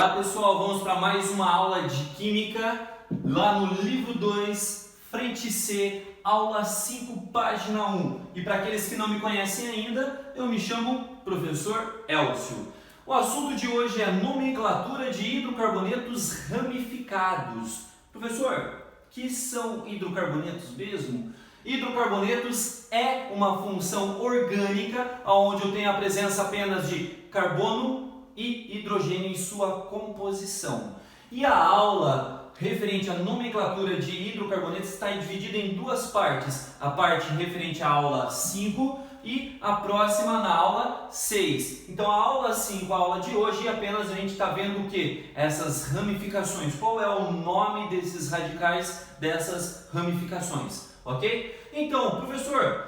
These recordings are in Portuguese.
Olá pessoal, vamos para mais uma aula de Química, lá no livro 2, frente C, aula 5, página 1. E para aqueles que não me conhecem ainda, eu me chamo Professor Elcio. O assunto de hoje é nomenclatura de hidrocarbonetos ramificados. Professor, que são hidrocarbonetos mesmo? Hidrocarbonetos é uma função orgânica onde eu tenho a presença apenas de carbono e hidrogênio em sua composição. E a aula referente à nomenclatura de hidrocarbonetos está dividida em duas partes. A parte referente à aula 5 e a próxima na aula 6. Então a aula 5, a aula de hoje, apenas a gente está vendo o que? Essas ramificações. Qual é o nome desses radicais, dessas ramificações? Ok? Então, professor,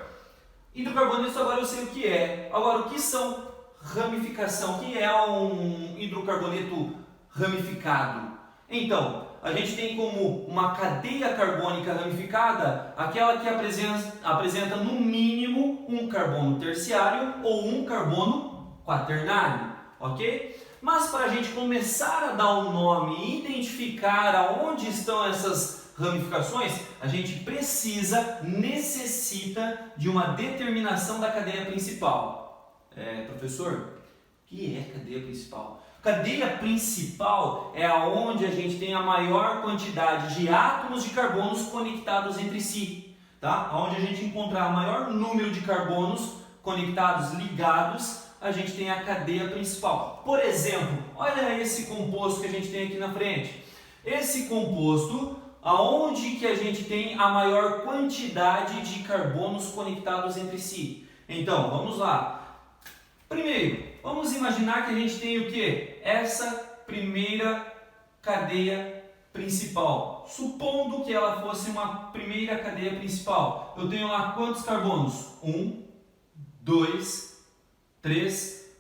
hidrocarbonetos agora eu sei o que é. Agora, o que são ramificação? O que é um hidrocarboneto ramificado? Então, a gente tem como uma cadeia carbônica ramificada aquela que apresenta no mínimo um carbono terciário ou um carbono quaternário, ok? Mas para a gente começar a dar um nome e identificar aonde estão essas ramificações, a gente necessita de uma determinação da cadeia principal. Professor, o que é cadeia principal? Cadeia principal é aonde a gente tem a maior quantidade de átomos de carbonos conectados entre si, tá? Onde a gente encontrar maior número de carbonos conectados, ligados, a gente tem a cadeia principal. Por exemplo, olha esse composto que a gente tem aqui na frente. Esse composto, aonde que a gente tem a maior quantidade de carbonos conectados entre si? Então, vamos lá. Primeiro, vamos imaginar que a gente tem o que? Essa primeira cadeia principal. Supondo que ela fosse uma primeira cadeia principal, eu tenho lá quantos carbonos? 1, 2, 3,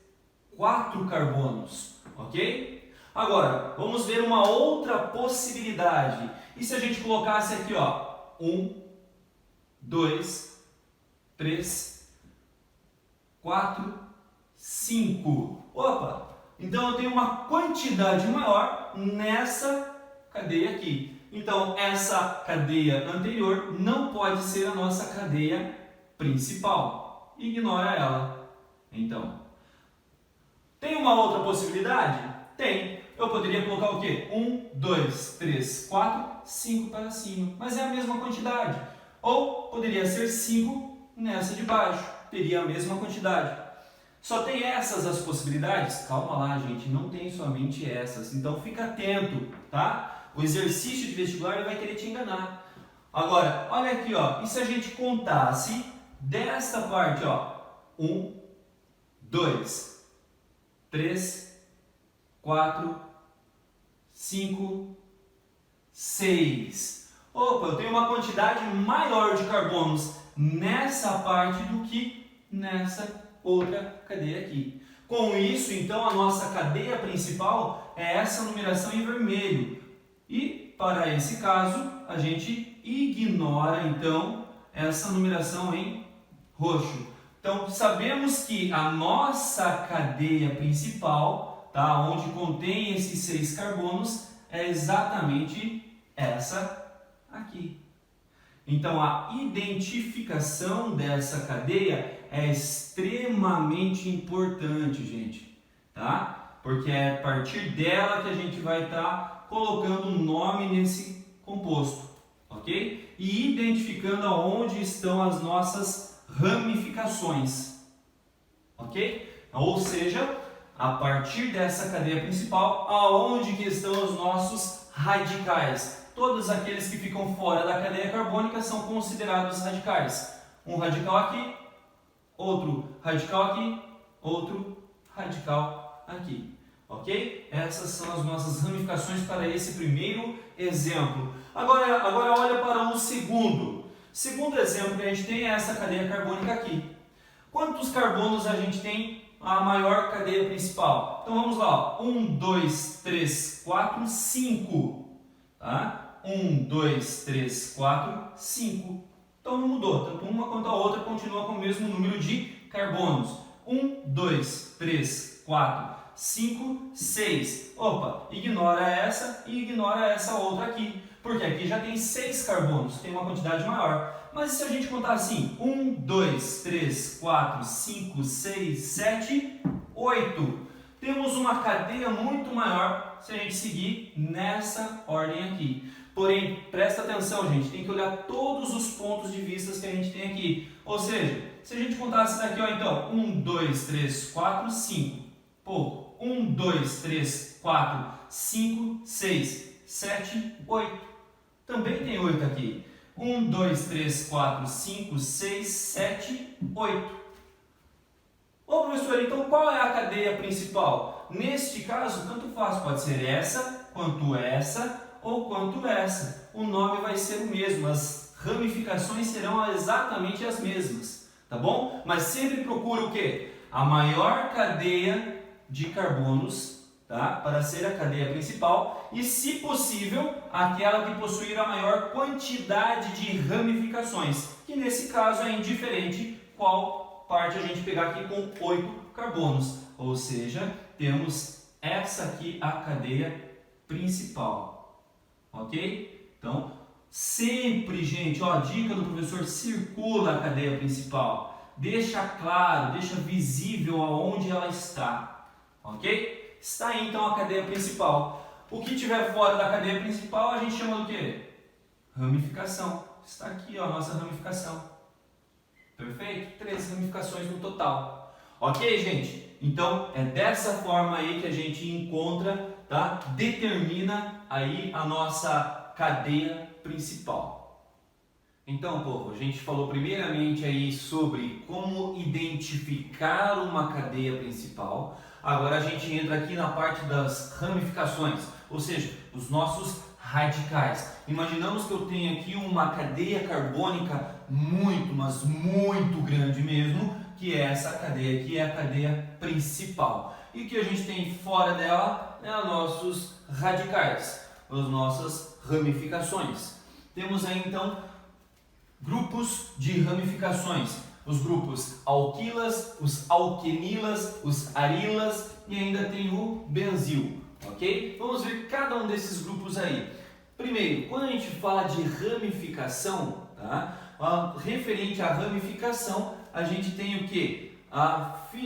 4 carbonos, ok? Agora, vamos ver uma outra possibilidade. E se a gente colocasse aqui, ó, 1, 2, 3, 4, 5. Opa! Então eu tenho uma quantidade maior nessa cadeia aqui. Então essa cadeia anterior não pode ser a nossa cadeia principal. Ignora ela. Então, tem uma outra possibilidade? Tem. Eu poderia colocar o quê? 1, 2, 3, 4, 5 para cima. Mas é a mesma quantidade. Ou poderia ser 5 nessa de baixo. Teria a mesma quantidade. Só tem essas as possibilidades? Calma lá, gente, não tem somente essas. Então fica atento, tá? O exercício de vestibular ele vai querer te enganar. Agora, olha aqui, ó. E se a gente contasse desta parte, ó, 1, 2, 3, 4, 5, 6. Opa, eu tenho uma quantidade maior de carbonos nessa parte do que nessa outra cadeia aqui. Com isso, então, a nossa cadeia principal é essa numeração em vermelho. E, para esse caso, a gente ignora, então, essa numeração em roxo. Então, sabemos que a nossa cadeia principal, tá, onde contém esses 6 carbonos, é exatamente essa aqui. Então, a identificação dessa cadeia é extremamente importante, gente, tá? Porque é a partir dela que a gente vai estar colocando um nome nesse composto, ok? E identificando aonde estão as nossas ramificações, ok? Ou seja, a partir dessa cadeia principal, aonde que estão os nossos radicais? Todos aqueles que ficam fora da cadeia carbônica são considerados radicais. Um radical aqui, outro radical aqui, outro radical aqui. Ok? Essas são as nossas ramificações para esse primeiro exemplo. Agora olha para o segundo. Segundo exemplo que a gente tem é essa cadeia carbônica aqui. Quantos carbonos a gente tem a maior cadeia principal? Então vamos lá. 1, 2, 3, 4, 5. Tá? 1, 2, 3, 4, 5. Então não mudou, tanto uma quanto a outra continua com o mesmo número de carbonos. 1, 2, 3, 4, 5, 6. Opa, ignora essa e ignora essa outra aqui, porque aqui já tem 6 carbonos, tem uma quantidade maior. Mas e se a gente contar assim? 1, 2, 3, 4, 5, 6, 7, 8. Temos uma cadeia muito maior se a gente seguir nessa ordem aqui. Porém, presta atenção, gente, tem que olhar todos os pontos de vista que a gente tem aqui. Ou seja, se a gente contasse daqui, ó, então, 1, 2, 3, 4, 5. Pô, 1, 2, 3, 4, 5, 6, 7, 8. Também tem 8 aqui. 1, 2, 3, 4, 5, 6, 7, 8. Ô professor, então qual é a cadeia principal? Neste caso, tanto faz, pode ser essa, quanto essa ou quanto essa. O nome vai ser o mesmo, as ramificações serão exatamente as mesmas, tá bom? Mas sempre procura o quê? A maior cadeia de carbonos, tá? Para ser a cadeia principal e, se possível, aquela que possuir a maior quantidade de ramificações, que nesse caso é indiferente qual parte a gente pegar aqui com 8 carbonos, ou seja, temos essa aqui a cadeia principal, ok? Então, sempre, gente, ó, dica do professor, circula a cadeia principal, deixa claro, deixa visível aonde ela está, ok? Está aí então a cadeia principal. O que tiver fora da cadeia principal a gente chama do quê? Ramificação. Está aqui, ó, a nossa ramificação. Perfeito? 3 ramificações no total. Ok, gente? Então, é dessa forma aí que a gente encontra, tá? Determina aí a nossa cadeia principal. Então, povo, a gente falou primeiramente aí sobre como identificar uma cadeia principal. Agora a gente entra aqui na parte das ramificações, ou seja, os nossos radicais. Imaginamos que eu tenho aqui uma cadeia carbônica muito, mas muito grande mesmo, que é essa cadeia aqui, é a cadeia principal. E o que a gente tem fora dela é os nossos radicais, as nossas ramificações. Temos aí então grupos de ramificações, os grupos alquilas, os alquenilas, os arilas e ainda tem o benzil, ok? Vamos ver cada um desses grupos aí. Primeiro, quando a gente fala de ramificação, tá? Referente à ramificação, a gente tem o que?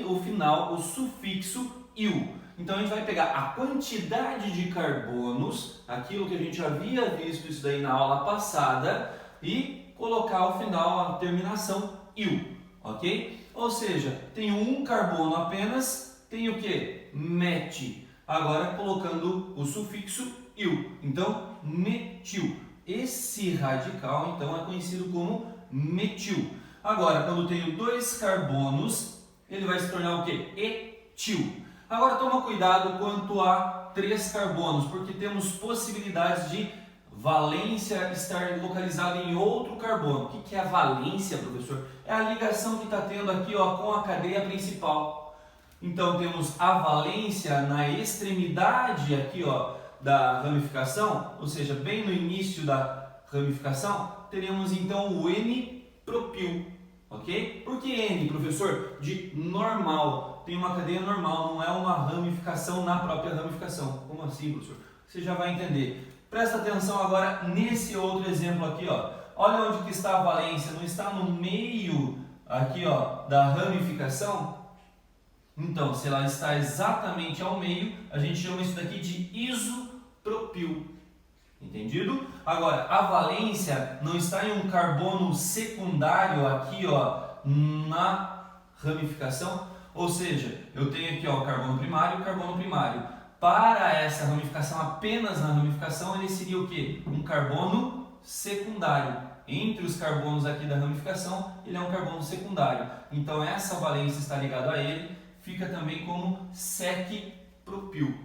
O final, o sufixo -il. Então a gente vai pegar a quantidade de carbonos, aquilo que a gente havia visto isso daí na aula passada, e colocar ao final a terminação -il, ok? Ou seja, tenho um carbono apenas, tenho o que? Met. Agora colocando o sufixo -il, então metil. Esse radical então é conhecido como metil. Agora, quando tenho 2 carbonos, ele vai se tornar o que? Etil. Agora toma cuidado quanto a 3 carbonos, porque temos possibilidades de valência estar localizada em outro carbono. O que é a valência, professor? É a ligação que está tendo aqui, ó, com a cadeia principal. Então temos a valência na extremidade aqui, ó, da ramificação, ou seja, bem no início da ramificação, teremos então o N-propil, ok? Por que N, professor? De normal, tem uma cadeia normal, não é uma ramificação na própria ramificação. Como assim, professor? Você já vai entender. Presta atenção agora nesse outro exemplo aqui, ó. Olha onde que está a valência, não está no meio aqui, ó, da ramificação? Então, se ela está exatamente ao meio, a gente chama isso daqui de isopropil. Entendido? Agora, a valência não está em um carbono secundário aqui, ó, na ramificação. Ou seja, eu tenho aqui, ó, o carbono primário e o carbono primário. Para essa ramificação, apenas na ramificação, ele seria o quê? Um carbono secundário. Entre os carbonos aqui da ramificação, ele é um carbono secundário. Então, essa valência está ligada a ele, fica também como sec-propil,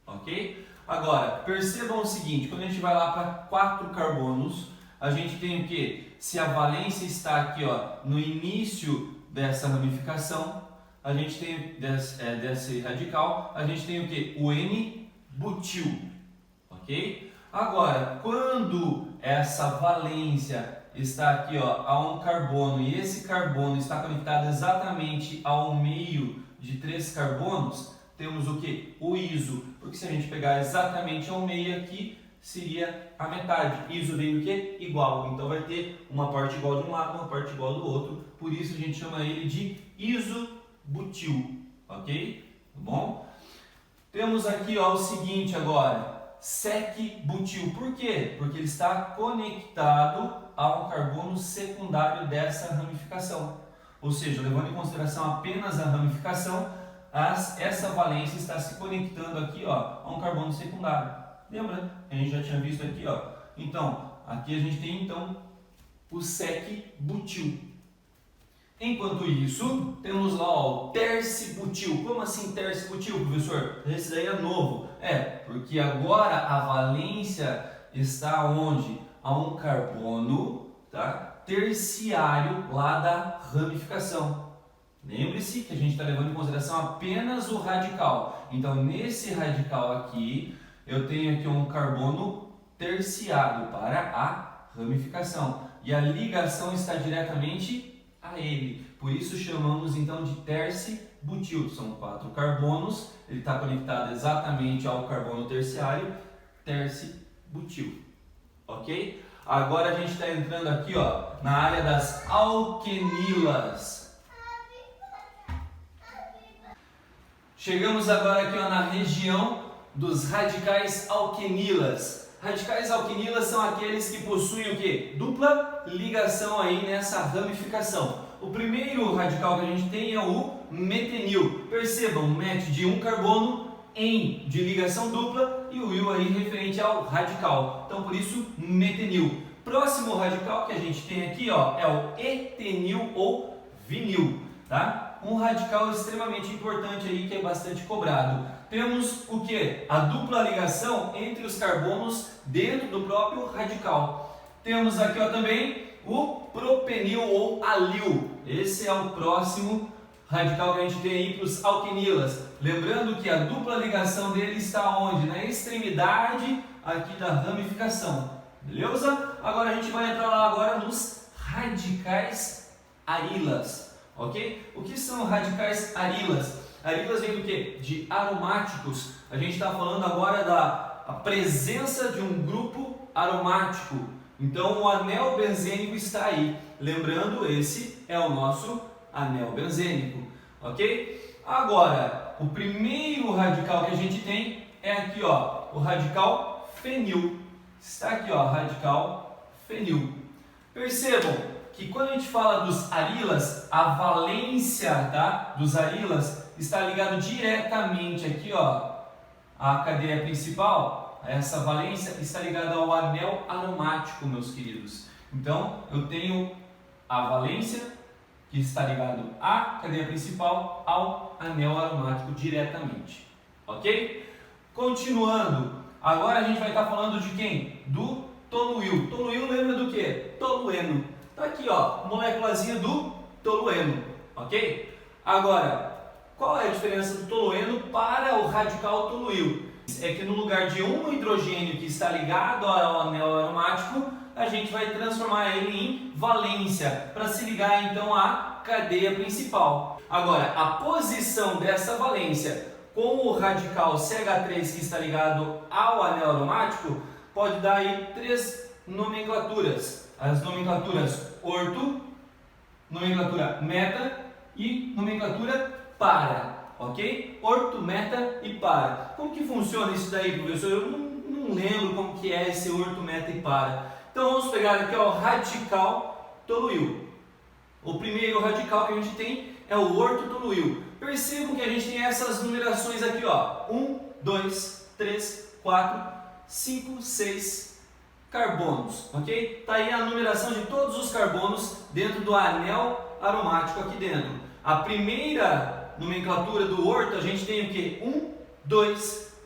ok? Agora, percebam o seguinte, quando a gente vai lá para 4 carbonos, a gente tem o que? Se a valência está aqui, ó, no início dessa ramificação, a gente tem desse radical, a gente tem o que? O N-butil, ok? Agora, quando essa valência está aqui, ó, a um carbono e esse carbono está conectado exatamente ao meio de 3 carbonos, temos o que? O iso, porque se a gente pegar exatamente ao meio aqui, seria a metade. Iso vem do que? Igual. Então vai ter uma parte igual de um lado, uma parte igual do outro. Por isso a gente chama ele de isobutil. Ok? Tá bom? Temos aqui ó, o seguinte agora. Sec-butil. Por quê? Porque ele está conectado a um carbono secundário dessa ramificação. Ou seja, levando em consideração apenas a ramificação, essa valência está se conectando aqui ó, a um carbono secundário. Lembra? A gente já tinha visto aqui, ó. Então, aqui a gente tem então o sec-butil. Enquanto isso, temos lá ó, o terci-butil. Como assim terci-butil, professor? Esse daí é novo. Porque agora a valência está onde? A um carbono, tá? Terciário lá da ramificação. Lembre-se que a gente está levando em consideração apenas o radical. Então, nesse radical aqui, eu tenho aqui um carbono terciário para a ramificação. E a ligação está diretamente a ele. Por isso chamamos então de terci-butil. São 4 carbonos. Ele está conectado exatamente ao carbono terciário, terci-butil. Ok? Agora a gente está entrando aqui ó, na área das alquenilas. Chegamos agora aqui ó, na região dos radicais alquenilas. Radicais alquenilas são aqueles que possuem o quê? Dupla ligação aí nessa ramificação. O primeiro radical que a gente tem é o metenil. Percebam, met de um carbono, em de ligação dupla e o il aí referente ao radical. Então por isso metenil. Próximo radical que a gente tem aqui ó, é o etenil ou vinil, tá? Um radical extremamente importante aí que é bastante cobrado. Temos o que? A dupla ligação entre os carbonos dentro do próprio radical. Temos aqui ó, também o propenil ou alil. Esse é o próximo radical que a gente tem aí para os alquenilas. Lembrando que a dupla ligação dele está onde? Na extremidade aqui da ramificação. Beleza? Agora a gente vai entrar lá agora nos radicais arilas. Ok? O que são radicais arilas? Arilas vem do que? De aromáticos. A gente está falando agora da presença de um grupo aromático. Então o anel benzênico está aí. Lembrando, esse é o nosso anel benzênico. Ok? Agora, o primeiro radical que a gente tem é aqui, ó, o radical fenil. Está aqui, ó, radical fenil. Percebam que quando a gente fala dos arilas, a valência, tá, dos arilas está ligado diretamente aqui, ó, à cadeia principal. Essa valência está ligada ao anel aromático, meus queridos. Então, eu tenho a valência que está ligado à cadeia principal ao anel aromático diretamente. Ok? Continuando, agora a gente vai estar falando de quem? Do toluil. Toluil lembra do que? Tolueno. Tá aqui, ó, moléculazinha do tolueno. Ok? Agora, qual é a diferença do tolueno para o radical toluil? É que no lugar de um hidrogênio que está ligado ao anel aromático, a gente vai transformar ele em valência, para se ligar então à cadeia principal. Agora, a posição dessa valência com o radical CH3 que está ligado ao anel aromático pode dar aí 3 nomenclaturas. As nomenclaturas orto, nomenclatura meta e nomenclatura para. Ok? Orto, meta e para. Como que funciona isso daí, professor? Eu não lembro como que é esse orto, meta e para. Então vamos pegar aqui ó, o radical toluil. O primeiro radical que a gente tem é o orto toluil. Percebam que a gente tem essas numerações aqui, ó. 1, 2, 3, 4, 5, 6 carbonos. Ok? Tá aí a numeração de todos os carbonos dentro do anel aromático aqui dentro. A primeira nomenclatura do orto, a gente tem o que? 1, 2,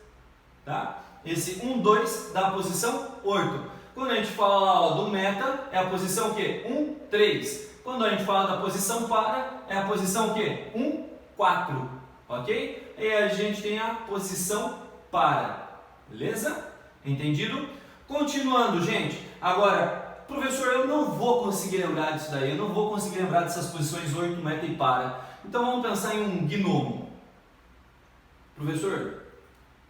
tá? Esse 1, 2 dá a posição orto. Quando a gente fala lá ó, do meta, é a posição o quê? 1, 3. Quando a gente fala da posição para, é a posição o quê? 1, 4. Ok? E a gente tem a posição para. Beleza? Entendido? Continuando, gente. Agora, professor, eu não vou conseguir lembrar disso daí. Eu não vou conseguir lembrar dessas posições orto, meta e para. Então vamos pensar em um gnomo. Professor,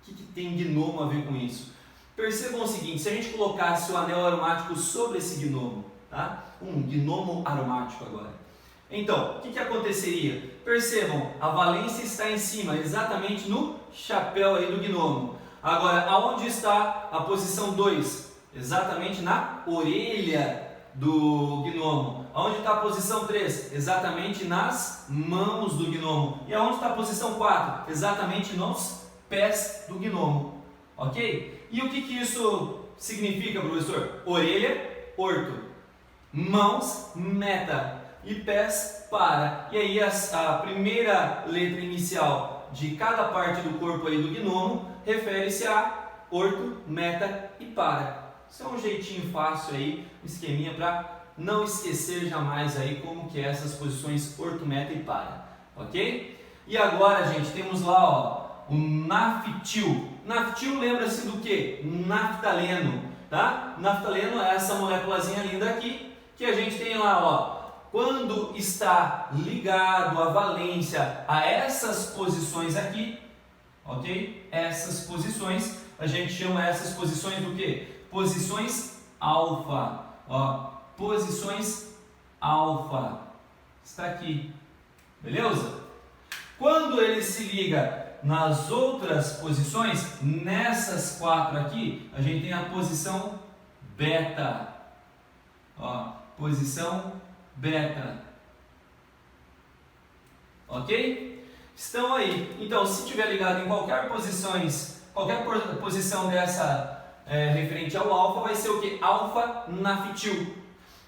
o que tem gnomo a ver com isso? Percebam o seguinte, se a gente colocasse o anel aromático sobre esse gnomo, tá? Um gnomo aromático agora. Então, o que aconteceria? Percebam, a valência está em cima, exatamente no chapéu aí do gnomo. Agora, aonde está a posição 2? Exatamente na orelha do gnomo. Aonde está a posição 3? Exatamente nas mãos do gnomo. E aonde está a posição 4? Exatamente nos pés do gnomo. Ok? E o que isso significa, professor? Orelha, orto. Mãos, meta. E pés, para. E aí a primeira letra inicial de cada parte do corpo aí do gnomo refere-se a orto, meta e para. Isso é um jeitinho fácil aí, um esqueminha para não esquecer jamais aí como que é essas posições orto, meta e para. Ok? E agora, gente, temos lá, ó, o naftil. Naftil lembra-se do que? Naftaleno, tá? Naftaleno é essa moléculazinha linda aqui que a gente tem lá, ó. Quando está ligado a valência a essas posições aqui, ok? Essas posições, a gente chama essas posições do que? Posições alfa, ó. Posições alfa. Está aqui, beleza? Quando ele se liga nas outras posições, nessas 4 aqui, a gente tem a posição beta, ó, posição beta, ok? Estão aí. Então, se tiver ligado em qualquer posição dessa referente ao alfa, vai ser o que? Alfa naftil.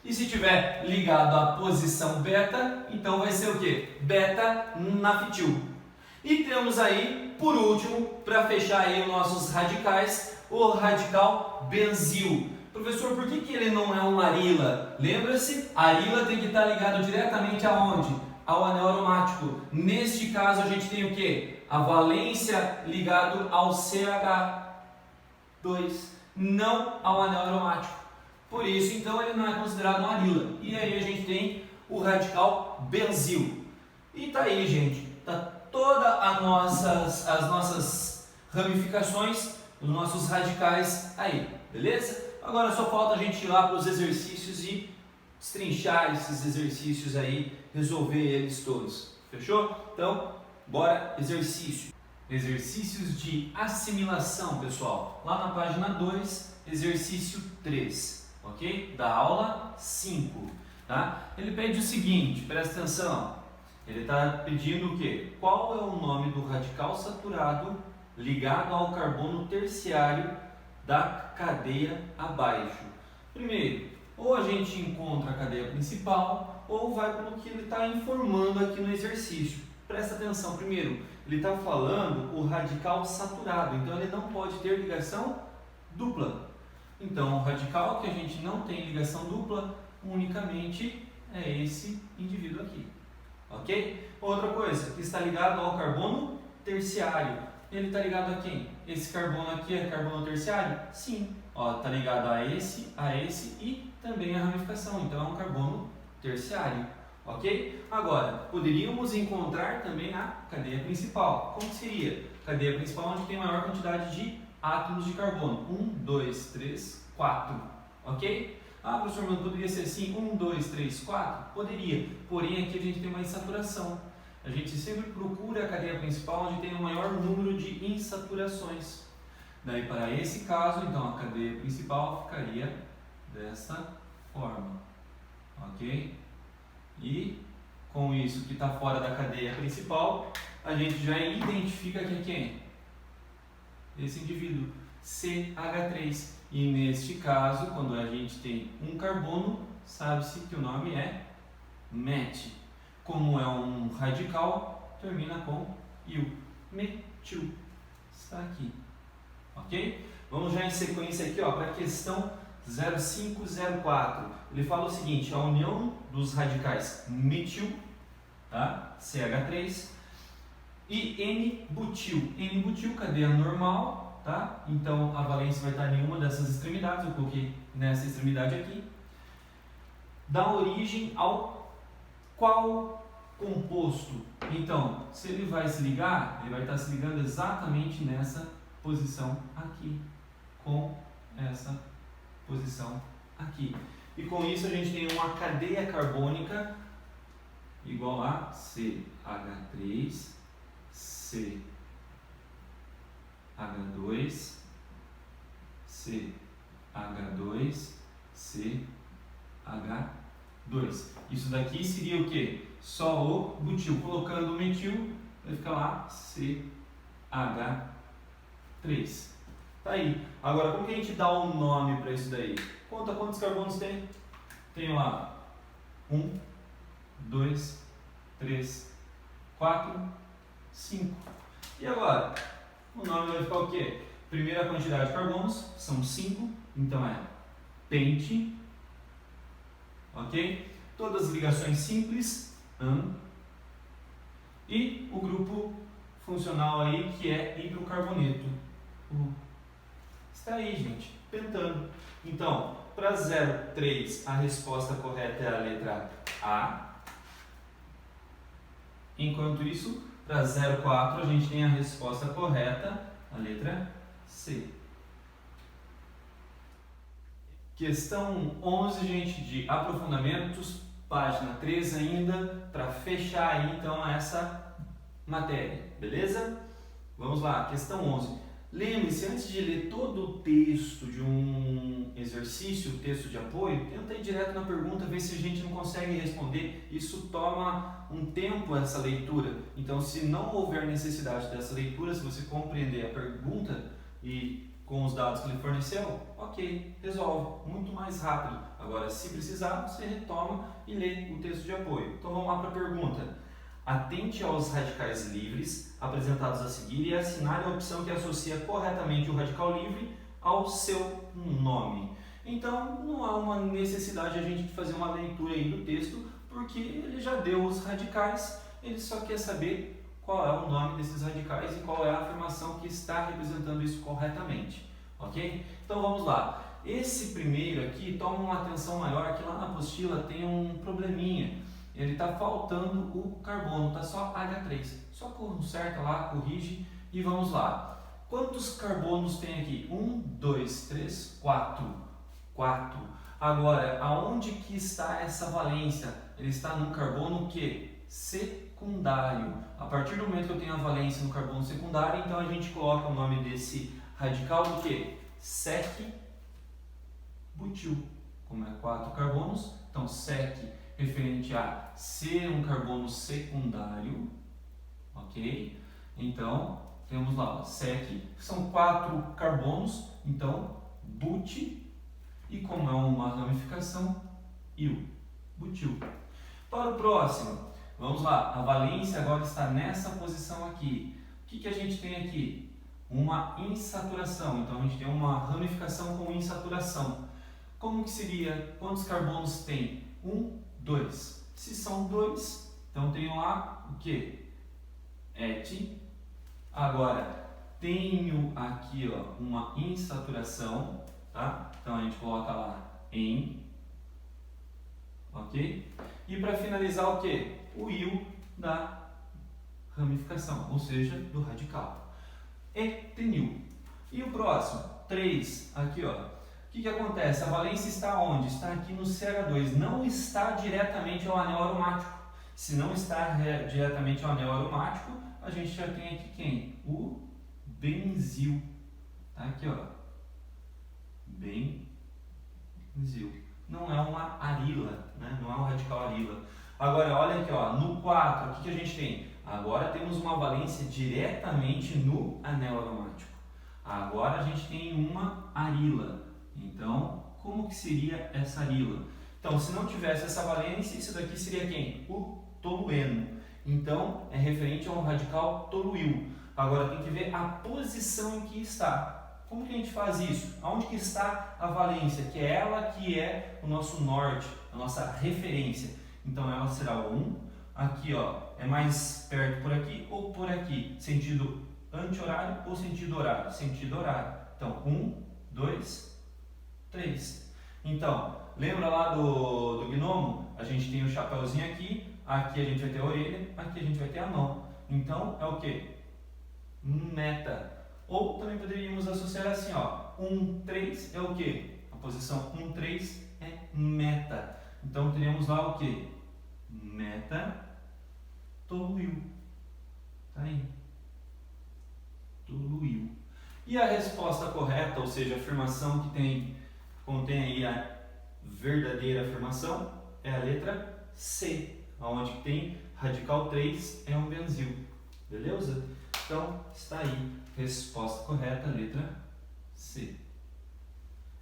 E se tiver ligado à posição beta, então vai ser o que? Beta naftil. E temos aí, por último, para fechar aí os nossos radicais, o radical benzil. Professor, por que ele não é um arila? Lembra-se, arila tem que estar ligado diretamente aonde? Ao anel aromático. Neste caso, a gente tem o que? A valência ligado ao CH2, não ao anel aromático. Por isso, então, ele não é considerado um arila. E aí a gente tem o radical benzil. E tá aí, gente. Tá todas as nossas ramificações, os nossos radicais aí, beleza? Agora só falta a gente ir lá para os exercícios e destrinchar esses exercícios aí, resolver eles todos. Fechou? Então, bora exercício. Exercícios de assimilação, pessoal. Lá na página 2, exercício 3, ok? Da aula 5, tá? Ele pede o seguinte, presta atenção. Ele está pedindo o quê? Qual é o nome do radical saturado ligado ao carbono terciário da cadeia abaixo? Primeiro, ou a gente encontra a cadeia principal, ou vai pelo que ele está informando aqui no exercício. Presta atenção, primeiro, ele está falando o radical saturado, então ele não pode ter ligação dupla. Então, o radical que a gente não tem ligação dupla, unicamente é esse indivíduo aqui. Ok? Outra coisa, que está ligado ao carbono terciário. Ele está ligado a quem? Esse carbono aqui é carbono terciário? Sim. Está ligado a esse e também a ramificação. Então é um carbono terciário. Ok? Agora, poderíamos encontrar também a cadeia principal. Como seria? Cadeia principal onde tem maior quantidade de átomos de carbono. 1, 2, 3, 4. Ok? Ah, professor, mas poderia ser assim? 1, 2, 3, 4? Poderia. Porém, aqui a gente tem uma insaturação. A gente sempre procura a cadeia principal onde tem o maior número de insaturações. Daí, para esse caso, então, a cadeia principal ficaria dessa forma. Ok? E, com isso que está fora da cadeia principal, a gente já identifica que é quem? Esse indivíduo, CH3. E neste caso, quando a gente tem um carbono, sabe-se que o nome é met. Como é um radical, termina com il, metil. Está aqui. Ok? Vamos já em sequência aqui para a questão 0504. Ele fala o seguinte, a união dos radicais metil, tá? CH3, e N-butil. N-butil, cadeia normal. Tá? Então a valência vai estar em uma dessas extremidades, eu coloquei nessa extremidade aqui, dá origem ao qual composto. Então, se ele vai se ligar, ele vai estar se ligando exatamente nessa posição aqui, com essa posição aqui. E com isso a gente tem uma cadeia carbônica igual a CH3, CH2, CH2, CH2. Isso daqui seria o que? Só o butil. Colocando o metil, vai ficar lá CH3. Tá aí. Agora, como que a gente dá um nome para isso daí? Conta quantos carbonos tem? Tem lá 1, 2, 3, 4, 5. E agora? O nome vai ficar o quê? Primeira quantidade de carbonos são 5, então é pente, ok? Todas as ligações simples, e o grupo funcional aí que é hidrocarboneto. Está aí, gente, pentano. Então, para 0,3 a resposta correta é a letra A. Enquanto isso, para 0,4 a gente tem a resposta correta, a letra C. Questão 11, gente, de aprofundamentos, página 3 ainda, para fechar aí então essa matéria, beleza? Vamos lá, questão 11. Lembre-se, antes de ler todo o texto de um exercício, o texto de apoio, tenta ir direto na pergunta, ver se a gente não consegue responder. Isso toma um tempo essa leitura. Então, se não houver necessidade dessa leitura, se você compreender a pergunta e com os dados que ele forneceu, ok, resolve, muito mais rápido. Agora, se precisar, você retoma e lê o texto de apoio. Então, vamos lá para a pergunta. Atente aos radicais livres apresentados a seguir e assinale a opção que associa corretamente o radical livre ao seu nome. Então, não há uma necessidade a gente fazer uma leitura aí do texto, porque ele já deu os radicais, ele só quer saber qual é o nome desses radicais e qual é a afirmação que está representando isso corretamente, ok? Então, vamos lá. Esse primeiro aqui, toma uma atenção maior, que lá na apostila tem um probleminha. Ele está faltando o carbono, está só H3. Só conserta lá, corrige e vamos lá. Quantos carbonos tem aqui? 1, 2, 3, 4. 4. Agora, aonde que está essa valência? Ele está no carbono o quê? Secundário. A partir do momento que eu tenho a valência no carbono secundário, então a gente coloca o nome desse radical do quê? Sec-butil. Como é 4 carbonos, então sec referente a ser um carbono secundário, ok? Então, temos lá, sec, são 4 carbonos, então, but, e como é uma ramificação, il, butil. Para o próximo, vamos lá, a valência agora está nessa posição aqui. O que a gente tem aqui? Uma insaturação, então a gente tem uma ramificação com insaturação. Como que seria, quantos carbonos tem? 1, 2. Se são 2, então tenho lá o que? Et. Agora, tenho aqui ó, uma insaturação, tá? Então a gente coloca lá em, ok? E para finalizar o que? O il da ramificação, ou seja, do radical. Etenil. E o próximo? 3, aqui ó. O que acontece? A valência está onde? Está aqui no CH2, não está diretamente ao anel aromático. Se não está diretamente ao anel aromático, a gente já tem aqui quem? O benzil. Tá aqui, ó. Benzil. Não é uma arila, né? Não é um radical arila. Agora, olha aqui, ó. No 4, o que a gente tem? Agora temos uma valência diretamente no anel aromático. Agora a gente tem uma arila. Então, como que seria essa arila? Então, se não tivesse essa valência, isso daqui seria quem? O tolueno. Então, é referente ao radical toluil. Agora, tem que ver a posição em que está. Como que a gente faz isso? Aonde que está a valência? Que é ela que é o nosso norte, a nossa referência. Então, ela será o 1. Aqui, ó, é mais perto por aqui ou por aqui. Sentido anti-horário ou sentido horário? Sentido horário. Então, 1, 2, 3. Então, lembra lá do gnomo? A gente tem o chapéuzinho aqui, Aqui a gente vai ter a orelha, aqui a gente vai ter a mão. Então é o que? Meta. Ou também poderíamos associar assim, ó, 1, 3 é o que? A posição 1, 3 é meta. Então teríamos lá o que? Meta, toluiu. Tá aí. Toluiu. E a resposta correta, ou seja, a afirmação que contém aí a verdadeira afirmação, é a letra C, onde tem radical 3 é um benzil. Beleza? Então, está aí. Resposta correta, letra C.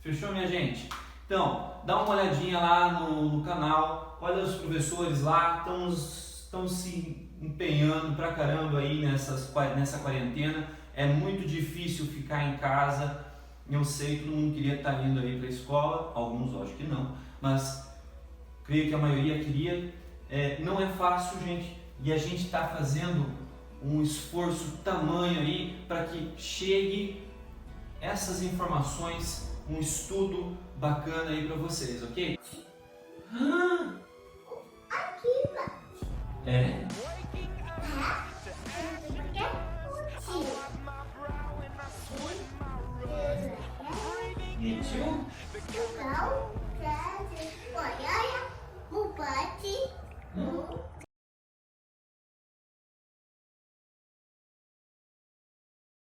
Fechou, minha gente? Então, dá uma olhadinha lá no canal. Olha os professores lá, estão se empenhando pra caramba aí nessa quarentena. É muito difícil ficar em casa. Eu sei, todo mundo queria estar indo aí para a escola. Alguns, lógico que não. Mas creio que a maioria queria. Não é fácil, gente. E a gente está fazendo um esforço tamanho aí para que chegue essas informações, um estudo bacana aí para vocês, ok? Aqui, É?